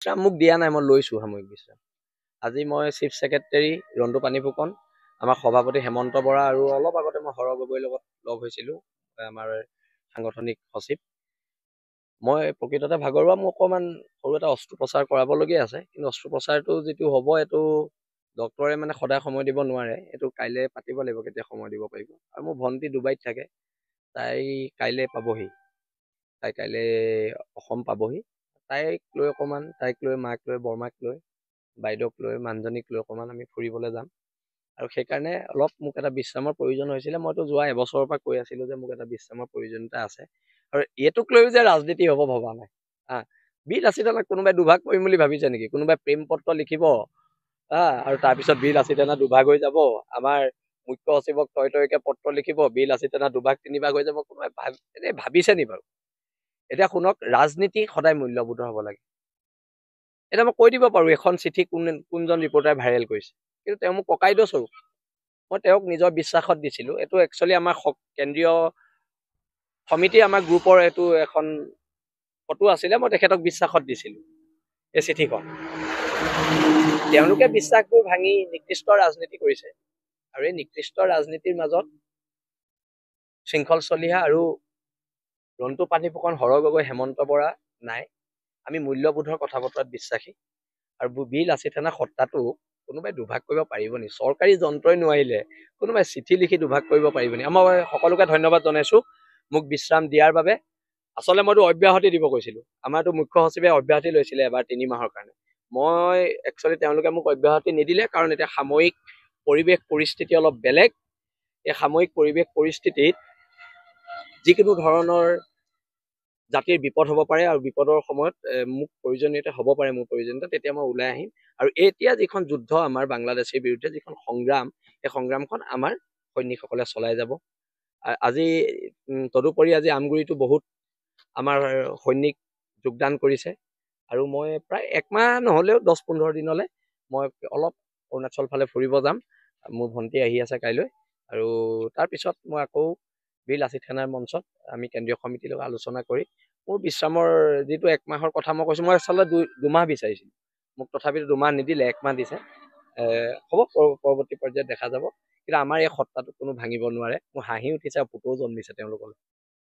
বিশ্ৰাম মোক দিয়া নাই, মই লৈছোঁ সাময়িক বিশ্ৰাম। আজি মই চিফ ছেক্ৰেটাৰী ৰন্তু পানীফুকন, আমাৰ সভাপতি হেমন্ত বৰা আৰু অলপ আগতে মই হৰ গগৈৰ লগত লগ হৈছিলোঁ, আমাৰ সাংগঠনিক সচিব। মই প্ৰকৃততে ভাগৰুৱা, মোৰ অকণমান সৰু এটা অস্ত্ৰোপচাৰ কৰাবলগীয়া আছে, কিন্তু অস্ত্ৰোপচাৰটো যিটো হ'ব এইটো ডক্তৰে মানে সদায় সময় দিব নোৱাৰে, এইটো কাইলৈ পাতিব লাগিব কেতিয়া সময় দিব পাৰিব। আৰু মোৰ ভণ্টি ডুবাইত থাকে, তাই কাইলৈ পাবহি, তাই কাইলৈ অসম পাবহি। তাইক লৈ অকণমান, তাইক লৈ, মাক লৈ, বৰমাক লৈ, বাইদেউক লৈ, মানুহজনীক লৈ অকণমান আমি ফুৰিবলৈ যাম। আৰু সেইকাৰণে অলপ মোক এটা বিশ্ৰামৰ প্ৰয়োজন হৈছিলে। মইতো যোৱা এবছৰৰ পৰা কৈ আছিলোঁ যে মোক এটা বিশ্ৰামৰ প্ৰয়োজনীয়তা আছে, আৰু এইটোক লৈও যে ৰাজনীতি হ'ব ভবা নাই। বীৰ লাচিত থানক কোনোবাই দুভাগ কৰিম বুলি ভাবিছে নেকি? কোনোবাই প্ৰেম পত্ৰ লিখিব আৰু তাৰপিছত বীৰ লাচিত থানা দুভাগ হৈ যাব। আমাৰ মুখ্য সচিবক তয়কে পত্ৰ লিখিব, বীৰ লাচিত থানা দুভাগ তিনিভাগ হৈ যাব। কোনোবাই এনেই ভাবিছে নি বাৰু? এতিয়া শুনক, ৰাজনীতি সদায় মূল্যবোধৰ হ'ব লাগে। এতিয়া মই কৈ দিব পাৰোঁ এখন চিঠি কোনজন ৰিপৰ্টাৰে ভাইৰেল কৰিছে, কিন্তু তেওঁ মোক ককাইদেউ স্বৰূপ, মই তেওঁক নিজৰ বিশ্বাসত দিছিলোঁ। এইটো একচুৱেলি আমাৰ কেন্দ্ৰীয় সমিতিৰ আমাৰ গ্ৰুপৰ এইটো এখন ফটো আছিলে, মই তেখেতক বিশ্বাসত দিছিলোঁ এই চিঠিখন। তেওঁলোকে বিশ্বাসবোৰ ভাঙি নিকৃষ্ট ৰাজনীতি কৰিছে, আৰু এই নিকৃষ্ট ৰাজনীতিৰ মাজত শৃংখল চলিহা আৰু ৰন্তু পানীফুকন, হৰ গগৈ, হেমন্ত বৰা নাই। আমি মূল্যবোধৰ কথা বতৰাত বিশ্বাসী। আৰু বীৰ লাচিত থানা সত্তাটো কোনোবাই দুভাগ কৰিব পাৰিব নি? চৰকাৰী যন্ত্ৰই নোৱাৰিলে কোনোবাই চিঠি লিখি দুভাগ কৰিব পাৰিব নি? মই সকলোকে ধন্যবাদ জনাইছোঁ মোক বিশ্ৰাম দিয়াৰ বাবে। আচলতে মইতো অব্যাহতি দিব কৈছিলোঁ, আমাৰতো মুখ্য সচিবে অব্যাহতি লৈছিলে এবাৰ 3 মাহৰ কাৰণে। মই একচুৱেলি তেওঁলোকে মোক অব্যাহতি নিদিলে, কাৰণ এতিয়া সাময়িক পৰিৱেশ পৰিস্থিতি অলপ বেলেগ। এই সাময়িক পৰিৱেশ পৰিস্থিতিত যিকোনো ধৰণৰ জাতিৰ বিপদ হ'ব পাৰে, আৰু বিপদৰ সময়ত মোক প্ৰয়োজনীয়তা হ'ব পাৰে, মোৰ প্ৰয়োজনীয়তা, তেতিয়া মই ওলাই আহিম। আৰু এতিয়া যিখন যুদ্ধ আমাৰ বাংলাদেশৰ বিৰুদ্ধে যিখন সংগ্ৰাম, এই সংগ্ৰামখন আমাৰ সৈনিকসকলে চলাই যাব। আজি তদুপৰি আজি আমগুৰিতো বহুত আমাৰ সৈনিক যোগদান কৰিছে, আৰু মই প্ৰায় 1 মাহ নহ'লেও 10-15 দিনলৈ মই অলপ অৰুণাচল ফালে ফুৰিব যাম। মোৰ ভণ্টি আহি আছে কাইলৈ, আৰু তাৰপিছত মই আকৌ বীৰ লাচিত থানাৰ মঞ্চত আমি কেন্দ্ৰীয় সমিতিৰ লগত আলোচনা কৰি মোৰ বিশ্ৰামৰ যিটো 1 মাহৰ কথা মই কৈছোঁ, মই আচলতে 2 মাহ বিচাৰিছিলোঁ, মোক তথাপিতো 2 মাহ নিদিলে, 1 মাহ দিছে। হ'ব, পৰৱৰ্তী পৰ্যায়ত দেখা যাব। কিন্তু আমাৰ এই সত্তাটো কোনো ভাঙিব নোৱাৰে। মোৰ হাঁহি উঠিছে আৰু পুতৌ জন্মিছে তেওঁলোকলৈ।